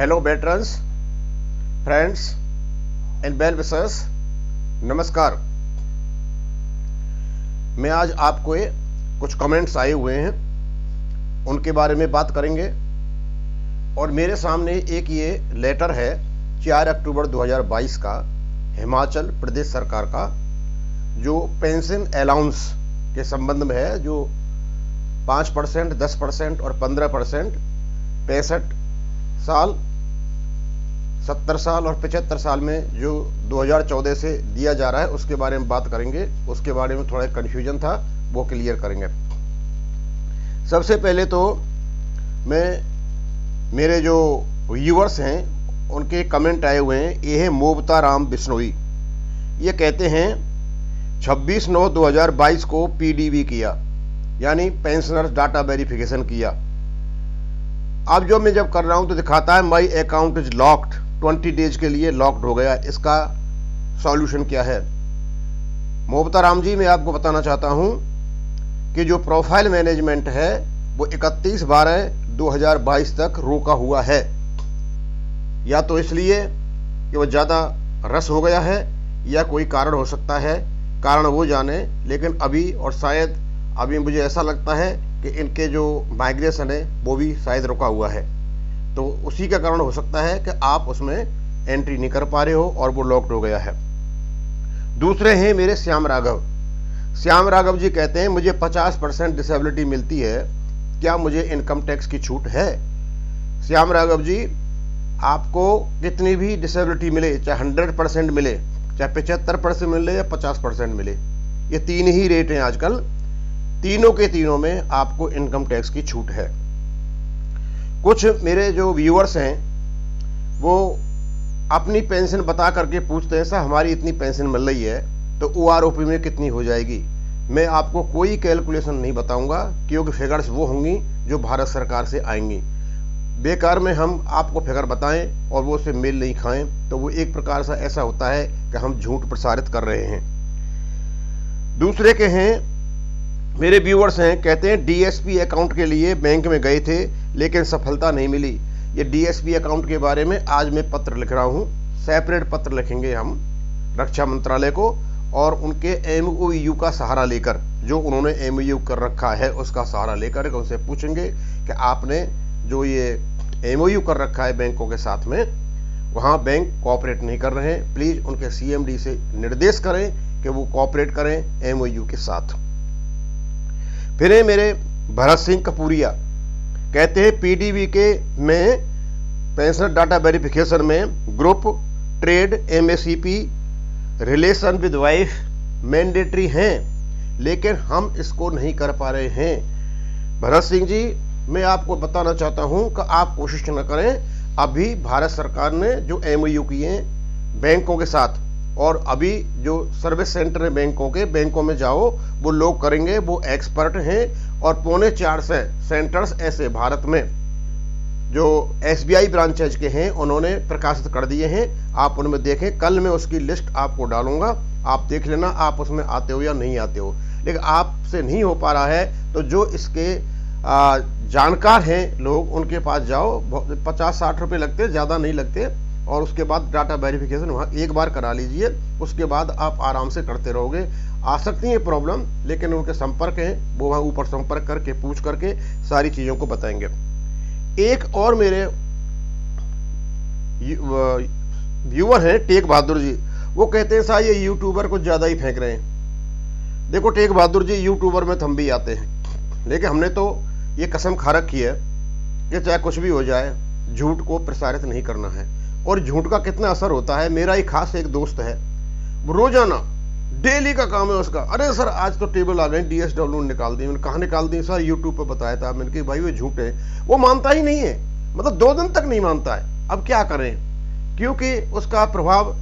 Hello veterans, friends and well wishers, नमस्कार। मैं आज आपको कुछ कमेंट्स आए हुए हैं उनके बारे में बात करेंगे। और मेरे सामने एक ये लेटर है 4 अक्टूबर 2022 का हिमाचल प्रदेश सरकार का, जो पेंशन अलाउंस के संबंध में है, जो 5%, 10% और 15% 65 साल, 70 साल और 75 साल में जो 2014 से दिया जा रहा है उसके बारे में बात करेंगे। उसके बारे में थोड़ा कन्फ्यूजन था, वो क्लियर करेंगे। सबसे पहले तो मेरे जो व्यूअर्स हैं उनके कमेंट आए हुए हैं। ये है मोबता राम बिश्नोई, ये कहते हैं 26/9/2022 को पीडीवी किया, यानी पेंशनर्स डाटा वेरिफिकेशन किया। अब जो मैं जब कर रहा हूं तो दिखाता है my account is locked, 20 days के लिए लॉक्ड हो गया। इसका सॉल्यूशन क्या है? मोबता राम जी, मैं आपको बताना चाहता हूं कि जो प्रोफाइल मैनेजमेंट है वो 31/12/2022 तक रोका हुआ है। या तो इसलिए कि वो ज़्यादा रस हो गया है या कोई कारण हो सकता है, कारण वो जाने। लेकिन अभी, और शायद अभी मुझे ऐसा लगता है कि इनके जो माइग्रेशन है वो भी शायद रुका हुआ है, तो उसी का कारण हो सकता है कि आप उसमें एंट्री नहीं कर पा रहे हो और वो लॉक्ड हो गया है। दूसरे हैं मेरे श्याम राघव। श्याम राघव जी कहते हैं मुझे 50% डिसेबिलिटी मिलती है, क्या मुझे इनकम टैक्स की छूट है? श्याम राघव जी, आपको कितनी भी डिसेबिलिटी मिले, चाहे 100% मिले, चाहे 75% मिले या 50% मिले, ये तीन ही रेट हैं आजकल, तीनों के तीनों में आपको इनकम टैक्स की छूट है। कुछ मेरे जो व्यूअर्स हैं वो अपनी पेंशन बता करके पूछते हैं, सर हमारी इतनी पेंशन मिल रही है तो ओआरओपी में कितनी हो जाएगी? मैं आपको कोई कैलकुलेशन नहीं बताऊंगा, क्योंकि फिगर्स वो होंगी जो भारत सरकार से आएंगी। बेकार में हम आपको फिगर बताएं और वो उससे मेल नहीं खाएं तो वो एक प्रकार से ऐसा होता है कि हम झूठ प्रसारित कर रहे हैं। दूसरे के हैं मेरे व्यूअर्स हैं, कहते हैं डीएसपी अकाउंट के लिए बैंक में गए थे लेकिन सफलता नहीं मिली। ये डीएसपी अकाउंट के बारे में आज मैं पत्र लिख रहा हूं, सेपरेट पत्र लिखेंगे हम रक्षा मंत्रालय को, और उनके एमओयू का सहारा लेकर, जो उन्होंने एमओयू कर रखा है उसका सहारा लेकर उनसे पूछेंगे कि आपने जो ये एमओयू कर रखा है बैंकों के साथ में, वहां बैंक कोऑपरेट नहीं कर रहे हैं। प्लीज उनके सीएमडी से निर्देश करें कि वो कोऑपरेट करें एमओयू के साथ। फिर है मेरे भरत सिंह कपूरिया, कहते हैं पीडीवी के में पेंशन डाटा वेरिफिकेशन में group, trade, MSEP, relation with wife mandatory हैं, लेकिन हम इसको नहीं कर पा रहे हैं। भरत सिंह जी, मैं आपको बताना चाहता हूं कि आप कोशिश न करें। अभी भारत सरकार ने जो एमओयू किए हैं बैंकों के साथ, और अभी जो सर्विस सेंटर है बैंकों में जाओ, वो लोग करेंगे, वो एक्सपर्ट हैं। और 3.25 सेंटर्स ऐसे भारत में जो एसबीआई ब्रांचेज के हैं उन्होंने प्रकाशित कर दिए हैं, आप उनमें देखें। कल मैं उसकी लिस्ट आपको डालूंगा, आप देख लेना आप उसमें आते हो या नहीं आते हो। लेकिन आपसे नहीं हो पा रहा है तो जो इसके जानकार हैं लोग, उनके पास जाओ। 50-60 रुपये लगते, ज़्यादा नहीं लगते, और उसके बाद डाटा वेरिफिकेशन वहाँ एक बार करा लीजिए, उसके बाद आप आराम से करते रहोगे। आ सकती है प्रॉब्लम, लेकिन उनके संपर्क हैं, वो वहाँ ऊपर संपर्क करके पूछ करके सारी चीज़ों को बताएंगे। एक और मेरे व्यूअर हैं टेक बहादुर जी, वो कहते हैं साहब ये यूट्यूबर कुछ ज़्यादा ही फेंक रहे हैं। देखो टेक बहादुर जी, यूट्यूबर में हम भी आते हैं, लेकिन हमने तो ये कसम खा रखी है कि चाहे कुछ भी हो जाए झूठ को प्रसारित नहीं करना है। और झूठ का कितना असर होता है, मेरा ही खास एक दोस्त है, वो रोजाना डेली का काम है उसका, अरे सर आज तो टेबल आ गई, डीएसडब्ल्यू निकाल दी। मैंने कहाँ निकाल दी सर? यूट्यूब पर बताया था। मैंने कहा भाई वो झूठ है। वो मानता ही नहीं है, मतलब 2 दिन तक नहीं मानता है। अब क्या करें, क्योंकि उसका प्रभाव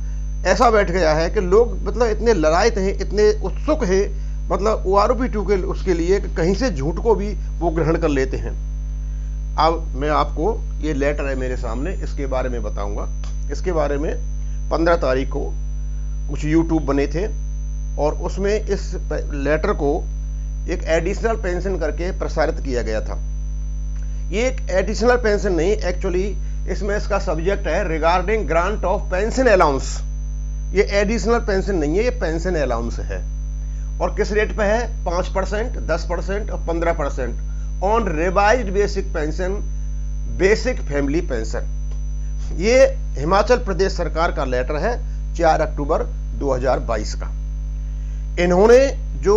ऐसा बैठ गया है कि लोग मतलब इतने ललायत हैं, इतने उत्सुक है, मतलब OROP2 के उसके लिए कि कहीं से झूठ को भी वो ग्रहण कर लेते हैं। अब मैं आपको, ये लेटर है मेरे सामने, इसके बारे में बताऊंगा। इसके बारे में 15 तारीख को कुछ यूट्यूब बने थे और उसमें इस लेटर को एक एडिशनल पेंशन करके प्रसारित किया गया था। ये एक एडिशनल पेंशन नहीं, एक्चुअली इसमें इसका सब्जेक्ट है regarding grant of pension allowance. ये एडिशनल पेंशन नहीं है, ये पेंशन अलाउंस है। और किस रेट पे है? 5%, 10% और 15% on revised basic pension, basic family pension. ये हिमाचल प्रदेश सरकार का लेटर है 4 अक्टूबर 2022 का। इन्होंने जो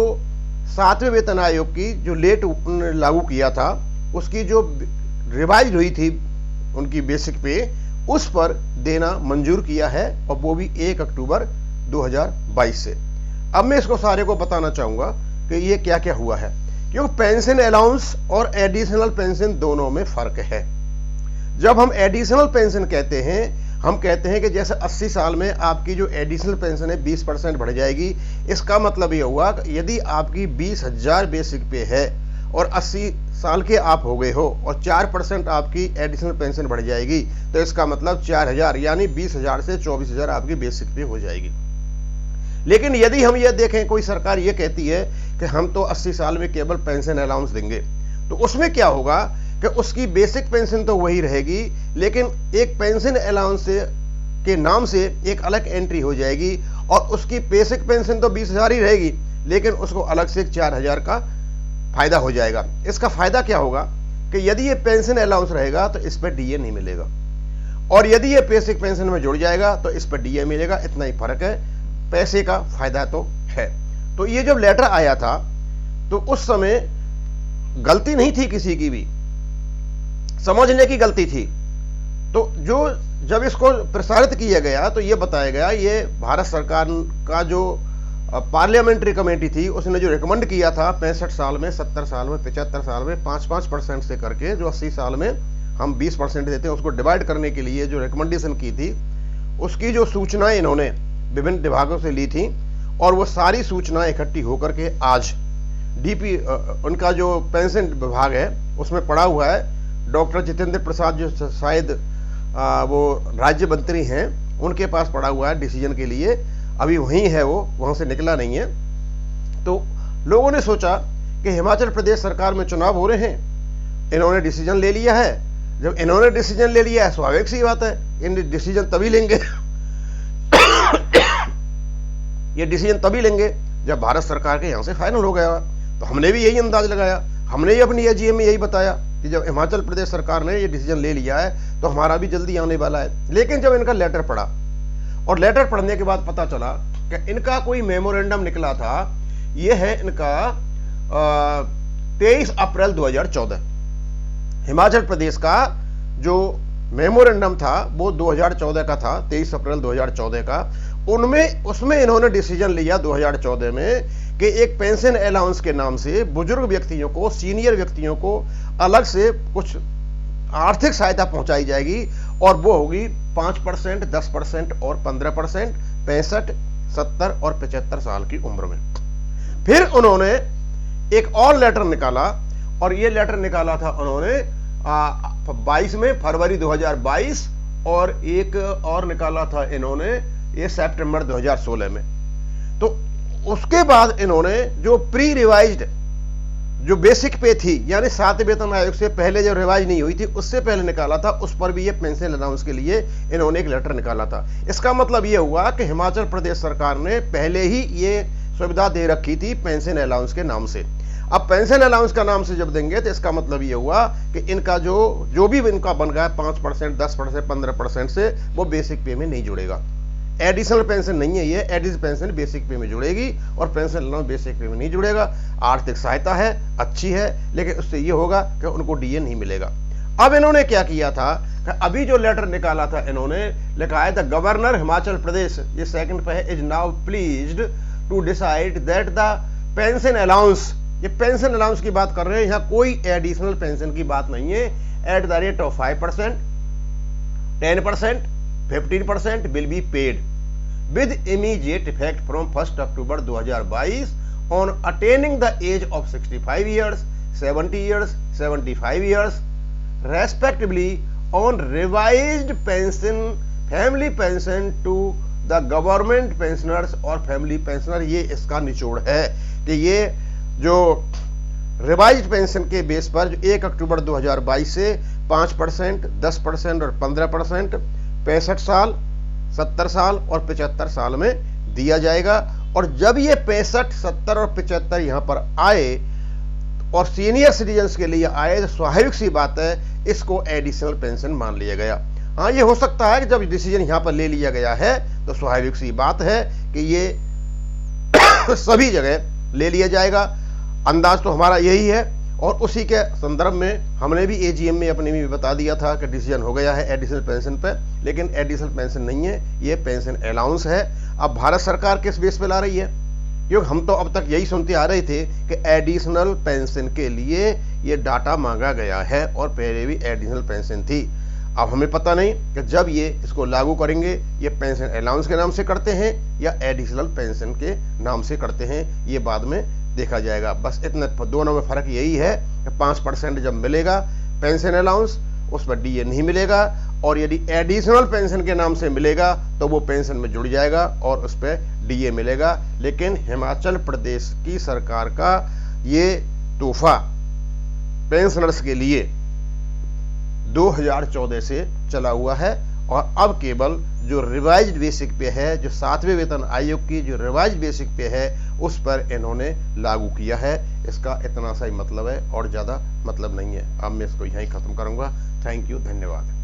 7वें वेतन आयोग की जो लेट लागू किया था, उसकी जो रिवाइज हुई थी उनकी बेसिक पे, उस पर देना मंजूर किया है, और वो भी 1 अक्टूबर 2022 से। अब मैं इसको सारे को बताना चाहूंगा कि ये क्या क्या हुआ है, क्योंकि पेंशन अलाउंस और एडिशनल पेंशन दोनों में फर्क है। जब हम एडिशनल पेंशन कहते हैं, हम कहते हैं कि जैसे 80 साल में आपकी जो एडिशनल पेंशन है 20% बढ़ जाएगी। इसका मतलब ये हुआ कि यदि आपकी 20,000 बेसिक पे है और 80 साल के आप हो गए हो और 4% आपकी एडिशनल पेंशन बढ़ जाएगी, तो इसका मतलब 4,000 यानी 20,000 से 24,000 आपकी बेसिक पे हो जाएगी। लेकिन यदि हम ये देखें, कोई सरकार ये कहती है कि हम तो 80 साल में केवल पेंशन अलाउंस देंगे, तो उसमें क्या होगा कि उसकी बेसिक पेंशन तो वही रहेगी, लेकिन एक पेंशन अलाउंस के नाम से एक अलग एंट्री हो जाएगी, और उसकी बेसिक पेंशन तो 20,000 ही रहेगी, लेकिन उसको अलग से 4,000 का फायदा हो जाएगा। इसका फायदा क्या होगा कि यदि ये पेंशन अलाउंस रहेगा तो इस पर डीए नहीं मिलेगा, और यदि ये बेसिक पेंशन में जुड़ जाएगा तो इस पर डीए मिलेगा। इतना ही फर्क है, पैसे का फायदा तो है। तो ये जब लेटर आया था तो उस समय गलती नहीं थी किसी की भी, समझने की गलती थी। तो जब इसको प्रसारित किया गया तो ये बताया गया, ये भारत सरकार का जो पार्लियामेंट्री कमेटी थी, उसने जो रिकमेंड किया था 65 साल में, 70 साल में, 75 साल में 5-5% से करके, जो 80 साल में हम 20% देते हैं, उसको डिवाइड करने के लिए जो रिकमेंडेशन की थी, उसकी जो सूचनाएं इन्होंने विभिन्न विभागों से ली थी, और वो सारी सूचनाएं इकट्ठी होकर के आज डीपी उनका जो पेंशन विभाग है उसमें पड़ा हुआ है। डॉक्टर जितेंद्र प्रसाद जो शायद वो राज्य मंत्री हैं, उनके पास पड़ा हुआ है डिसीजन के लिए, अभी वहीं है, वो वहां से निकला नहीं है। तो लोगों ने सोचा कि हिमाचल प्रदेश सरकार में चुनाव हो रहे हैं, इन्होंने डिसीजन ले लिया है। जब इन्होंने डिसीजन ले लिया है, स्वाभाविक सी बात है, इन डिसीजन तभी लेंगे ये डिसीजन तभी लेंगे जब भारत सरकार के यहां से फाइनल हो गया। तो हमने भी यही अंदाज लगाया, हमने ही अपनी एजीएम में यही बताया कि जब हिमाचल प्रदेश सरकार ने ये डिसीजन ले लिया है तो हमारा भी जल्दी आने वाला है। लेकिन जब इनका लेटर पढ़ा, और लेटर पढ़ने के बाद पता चला कि इनका कोई मेमोरेंडम निकला था, ये है इनका 23 अप्रैल 2014। हिमाचल प्रदेश का जो मेमोरेंडम था वो 2014 का था, 23 अप्रैल 2014 का। उसमें इन्होंने डिसीजन लिया 2014 में कि एक पेंशन अलाउंस के नाम से बुजुर्ग व्यक्तियों को, सीनियर व्यक्तियों को अलग से कुछ आर्थिक सहायता पहुंचाई जाएगी, और वो होगी 5%, 10% और 15%, 65, 70 और 75 साल की उम्र में। फिर उन्होंने एक और लेटर निकाला, और ये लेटर निकाला था उन्होंने 22 में, फरवरी 2022, और एक और निकाला था इन्होंने ये सितंबर 2016 में। तो उसके बाद इन्होंने जो प्री रिवाइज्ड जो बेसिक पे थी, यानी 7वें वेतन आयोग से पहले जो रिवाइज नहीं हुई थी, उससे पहले निकाला था, उस पर भी ये पेंशन अलाउंस के लिए इन्होंने एक लेटर निकाला था। इसका मतलब ये हुआ कि हिमाचल प्रदेश सरकार ने पहले ही ये सुविधा दे रखी थी पेंशन अलाउंस के नाम से। अब पेंशन अलाउंस का नाम से जब देंगे तो इसका मतलब ये हुआ कि इनका जो भी इनका बन गया 5%, 10%, 15% से, वो बेसिक पे में नहीं जुड़ेगा। एडिशनल पेंशन नहीं है ये, एडिशनल पेंशन बेसिक पे में जुड़ेगी, और पेंशन अलाउंस बेसिक पे में नहीं जुड़ेगा। आर्थिक सहायता है, अच्छी है, लेकिन उससे ये होगा कि उनको डीए नहीं मिलेगा। अब इन्होंने क्या किया था कि अभी जो लेटर निकाला था, इन्होंने लिखा है द गवर्नर हिमाचल प्रदेश, ये सेकंड पे है, is now pleased to decide that the pension allowance, ये पेंशन अलाउंस की बात कर रहे हैं, यहां कोई एडिशनल पेंशन की बात नहीं है, at the rate of 5%, 10%, 15% will be paid with immediate effect from 1st October 2022 on attaining the age of 65 years, 70 years, 75 years, respectively, on revised pension, family pension to the government pensioners और family pensioner। ये इसका निचोड़ है कि ये जो revised pension के base पर जो 1 अक्टूबर 2022 से 5%, 10% और 15% 65 साल, 70 साल और 75 साल में दिया जाएगा। और जब ये 65, 70 और 75 यहां पर आए और सीनियर सिटीजन्स के लिए आए तो स्वाभाविक सी बात है इसको एडिशनल पेंशन मान लिया गया। हाँ, ये हो सकता है कि जब डिसीजन यहां पर ले लिया गया है तो स्वाभाविक सी बात है कि ये सभी जगह ले लिया जाएगा। अंदाज तो हमारा यही है और उसी के संदर्भ में हमने भी एजीएम में अपने भी बता दिया था कि डिसीजन हो गया है एडिशनल पेंशन पे, लेकिन एडिशनल पेंशन नहीं है, ये पेंशन अलाउंस है। अब भारत सरकार किस बेस पे ला रही है, क्योंकि हम तो अब तक यही सुनते आ रहे थे कि एडिशनल पेंशन के लिए ये डाटा मांगा गया है और पहले भी एडिशनल पेंशन थी। अब हमें पता नहीं कि जब ये इसको लागू करेंगे ये पेंशन अलाउंस के नाम से करते हैं या एडिशनल पेंशन के नाम से करते हैं, ये बाद में देखा जाएगा। बस इतना दोनों में फर्क यही है कि 5% जब मिलेगा पेंशन अलाउंस उस पर डीए नहीं मिलेगा, और यदि एडिशनल पेंशन के नाम से मिलेगा तो वो पेंशन में जुड़ जाएगा और उस पर डीए मिलेगा। लेकिन हिमाचल प्रदेश की सरकार का ये तोहफा पेंशनर्स के लिए 2014 से चला हुआ है और अब केवल जो रिवाइज्ड बेसिक पे है, जो 7वें वेतन आयोग की जो रिवाइज्ड बेसिक पे है उस पर इन्होंने लागू किया है। इसका इतना सा ही मतलब है और ज़्यादा मतलब नहीं है। अब मैं इसको यहीं ख़त्म करूँगा। थैंक यू, धन्यवाद।